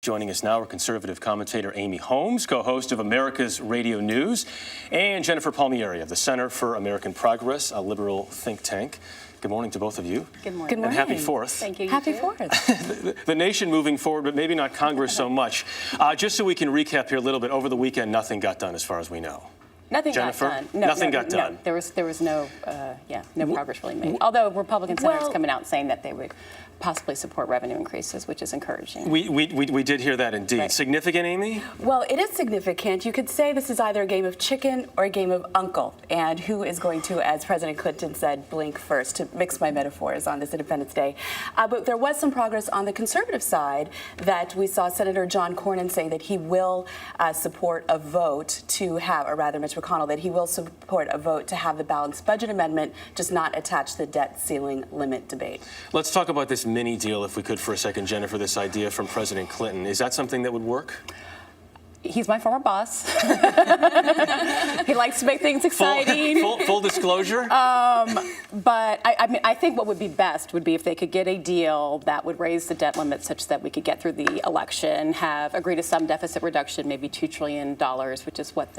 Joining us now are conservative commentator Amy Holmes, co-host of America's Radio News, and Jennifer Palmieri of the Center for American Progress, a liberal think tank. Good morning to both of you. Good morning. Good morning. And happy 4th. Thank you. Happy 4th. The nation moving forward, but maybe not Congress so much. Just so we can recap here a little bit, over the weekend, nothing got done as far as we know. Nothing Jennifer? got done. Nothing got done. No, there was no progress really made. Although Republican senators coming out saying that they would possibly support revenue increases, which is encouraging. We did hear that indeed. Right. Significant, Amy? Well, it is significant. You could say this is either a game of chicken or a game of uncle. And who is going to, as President Clinton said, blink first, to mix my metaphors on this Independence Day. But there was some progress on the conservative side that we saw Senator John Cornyn saying that he will support a vote to have, or rather Mitch McConnell, that he will support a vote to have the balanced budget amendment just not attach the debt ceiling limit debate. Let's talk about this mini deal, if we could, for a second, Jennifer, this idea from President Clinton. Is that something that would work? He's my former boss. He likes to make things exciting. Full disclosure? But I think what would be best would be if they could get a deal that would raise the debt limit such that we could get through the election, agree to some deficit reduction, maybe $2 trillion, which is what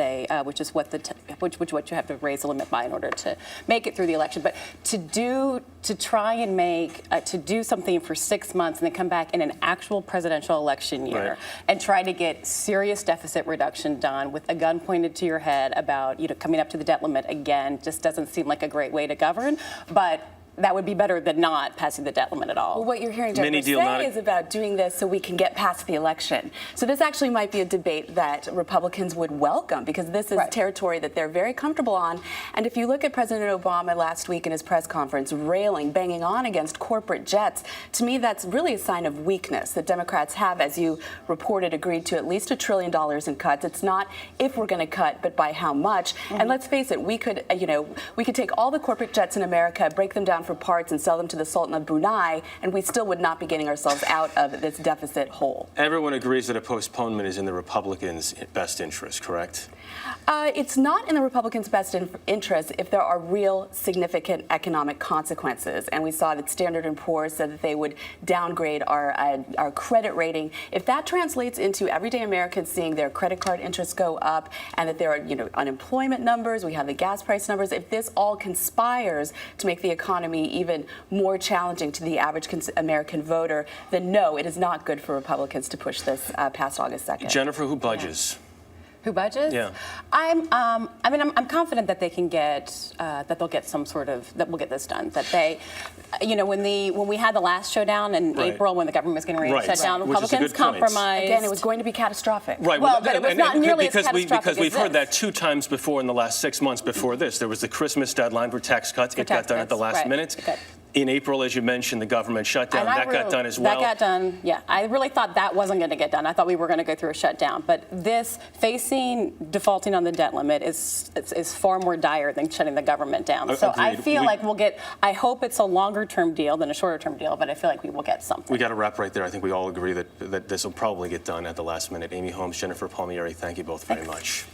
you have to raise the limit by in order to make it through the election. But to try and to do something for 6 months and then come back in an actual presidential election year and try to get serious deficit reduction done with a gun pointed to your head about coming up to the debt limit again just doesn't seem like a great way to govern. But that would be better than not passing the debt limit at all. Well, what you're hearing Jennifer say is about doing this so we can get past the election. So this actually might be a debate that Republicans would welcome, because this is territory that they're very comfortable on. And if you look at President Obama last week in his press conference, banging on against corporate jets, to me that's really a sign of weakness that Democrats have, as you reported, agreed to at least $1 trillion in cuts. It's not if we're going to cut, but by how much. And let's face it, we could take all the corporate jets in America, break them down for parts and sell them to the Sultan of Brunei, and we still would not be getting ourselves out of this deficit hole. Everyone agrees that a postponement is in the Republicans' best interest, correct? It's not in the Republicans' best interest if there are real significant economic consequences. And we saw that Standard & Poor's said that they would downgrade our credit rating. If that translates into everyday Americans seeing their credit card interest go up, and that there are unemployment numbers, we have the gas price numbers, if this all conspires to make the economy even more challenging to the average American voter, then no, it is not good for Republicans to push this past August 2nd. Jennifer, who budges? Who budgets? Yeah. I'm confident that they can get that we'll get this done. That they, when we had the last showdown in April, when the government was getting ready to shut down, Republicans compromised. Again, it was going to be catastrophic. Right. Well, but it was not nearly as catastrophic because we've heard that 2 times before in the last 6 months before this. There was the Christmas deadline for tax cuts. It got done at the last minute. In April, as you mentioned, the government shut down. That got done as well. That got done, yeah. I really thought that wasn't going to get done. I thought we were going to go through a shutdown. But this, facing defaulting on the debt limit, is far more dire than shutting the government down. So I feel like we'll get, I hope it's a longer-term deal than a shorter-term deal, but I feel like we will get something. We got to wrap right there. I think we all agree that this will probably get done at the last minute. Amy Holmes, Jennifer Palmieri, thank you both very much.